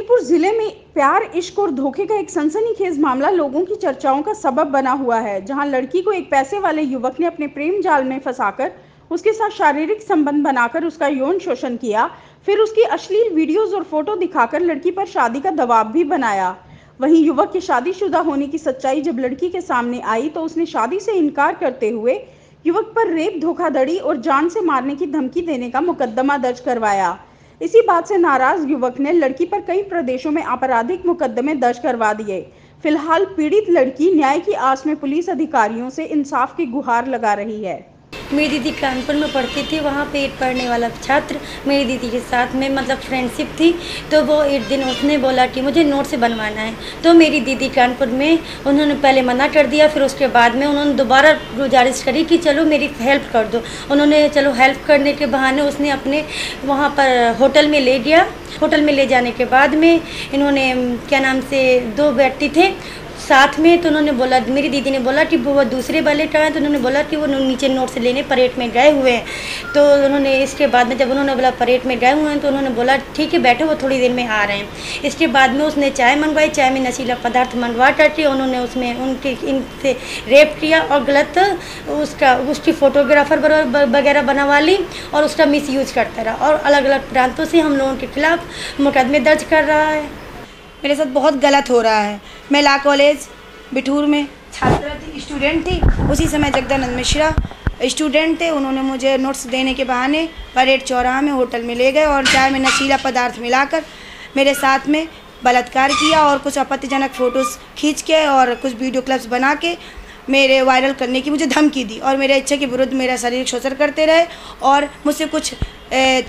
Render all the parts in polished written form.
हमीरपुर जिले में प्यार, इश्क और धोखे का एक सनसनीखेज मामला लोगों की चर्चाओं का सबब बना हुआ है, जहां लड़की को एक पैसे वाले युवक ने अपने प्रेम जाल में फंसाकर उसके साथ शारीरिक संबंध बनाकर उसका यौन शोषण किया, फिर उसकी अश्लील वीडियोज और फोटो दिखाकर लड़की पर शादी का दबाव भी बनाया। वहीं युवक के शादीशुदा होने की सच्चाई जब लड़की के सामने आई तो उसने शादी से इनकार करते हुए युवक पर रेप, धोखाधड़ी और जान से मारने की धमकी देने का मुकदमा दर्ज करवाया। इसी बात से नाराज युवक ने लड़की पर कई प्रदेशों में आपराधिक मुकदमे दर्ज करवा दिए। फिलहाल पीड़ित लड़की न्याय की आस में पुलिस अधिकारियों से इंसाफ की गुहार लगा रही है। मेरी दीदी कानपुर में पढ़ती थी, वहाँ पे एक पढ़ने वाला छात्र मेरी दीदी के साथ में मतलब फ्रेंडशिप थी, तो वो एक दिन उसने बोला कि मुझे नोट से बनवाना है। तो मेरी दीदी कानपुर में उन्होंने पहले मना कर दिया, फिर उसके बाद में उन्होंने दोबारा गुजारिश करी कि चलो मेरी हेल्प कर दो। उन्होंने चलो हेल्प करने के बहाने उसने अपने वहाँ पर होटल में ले गया। होटल में ले जाने के बाद में इन्होंने क्या नाम से 2 व्यक्ति थे साथ में, तो उन्होंने बोला, मेरी दीदी ने बोला कि वो दूसरे वाले का है, तो उन्होंने बोला कि वो नीचे नोट से लेने परेड में गए हुए हैं। तो उन्होंने इसके बाद में जब उन्होंने बोला परेड में गए हुए हैं, तो उन्होंने बोला ठीक है बैठो, वो थोड़ी देर में आ रहे हैं। इसके बाद में उसने चाय मंगवाई, चाय में नशीला पदार्थ मंगवा करके उन्होंने उसमें इनसे रेप किया और गलत उसकी फ़ोटोग्राफर वगैरह बनवा ली और उसका मिसयूज करता रहा और अलग अलग प्रांतों से हम लोगों के खिलाफ मुकदमे दर्ज कर रहा है। मेरे साथ बहुत गलत हो रहा है। मैं ला कॉलेज बिठूर में छात्रा थी, स्टूडेंट थी। उसी समय जगदानंद मिश्रा स्टूडेंट थे, उन्होंने मुझे नोट्स देने के बहाने परेड चौराहा में होटल में ले गए और चाय में नशीला पदार्थ मिलाकर मेरे साथ में बलात्कार किया और कुछ आपत्तिजनक फ़ोटोज़ खींच के और कुछ वीडियो क्लिप्स बना के मेरे वायरल करने की मुझे धमकी दी और मेरे इच्छा के विरुद्ध मेरा शारीरिक शोषण करते रहे और मुझसे कुछ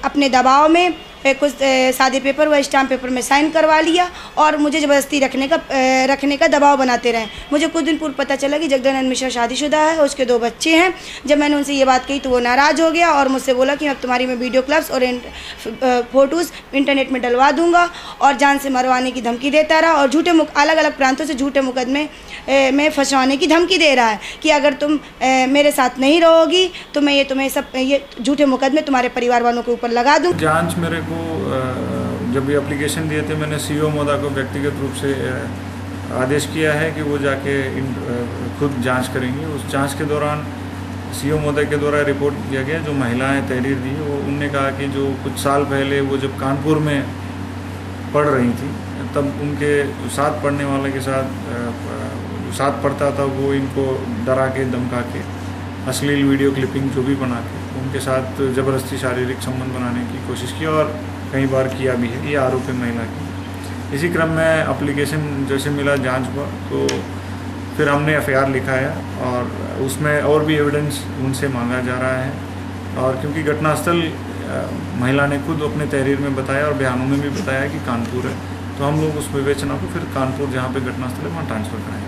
अपने दबाव में कुछ सादे पेपर व स्टाम्प पेपर में साइन करवा लिया और मुझे ज़बरदस्ती रखने का दबाव बनाते रहे। मुझे कुछ दिन पूर्व पता चला कि जगदानंद मिश्रा शादीशुदा है, उसके 2 बच्चे हैं। जब मैंने उनसे ये बात कही तो वो नाराज़ हो गया और मुझसे बोला कि अब तुम्हारी मैं वीडियो क्लिप्स और फ़ोटोज़ इंटरनेट में डलवा दूँगा और जान से मरवाने की धमकी देता रहा और अलग अलग प्रांतों से झूठे मुकदमे में फंसवाने की धमकी दे रहा है कि अगर तुम मेरे साथ नहीं रहोगी तो मैं ये झूठे मुकदमे तुम्हारे परिवार वालों के ऊपर लगा दूँ। जांच मेरे को जब ये एप्लीकेशन दिए थे मैंने सीओ महोदय को व्यक्तिगत रूप से आदेश किया है कि वो जाके खुद जांच करेंगे। उस जांच के दौरान सीओ महोदय के द्वारा रिपोर्ट किया गया, जो महिलाएं तहरीर दी वो उनने कहा कि जो कुछ साल पहले वो जब कानपुर में पढ़ रही थी तब उनके साथ पढ़ने वाले के साथ पढ़ता था, वो इनको डरा के धमका के अश्लील वीडियो क्लिपिंग जो भी बना के उनके साथ ज़बरदस्ती शारीरिक संबंध बनाने की कोशिश की और कई बार किया भी है। ये आरोप है महिला की। इसी क्रम में एप्लीकेशन जैसे मिला जांच पर तो फिर हमने एफआईआर लिखा है और उसमें और भी एविडेंस उनसे मांगा जा रहा है और क्योंकि घटनास्थल महिला ने खुद अपने तहरीर में बताया और बयानों में भी बताया कि कानपुर है, तो हम लोग उस विवेचना को फिर कानपुर जहाँ पे घटनास्थल है वहाँ ट्रांसफ़र कराएंगे।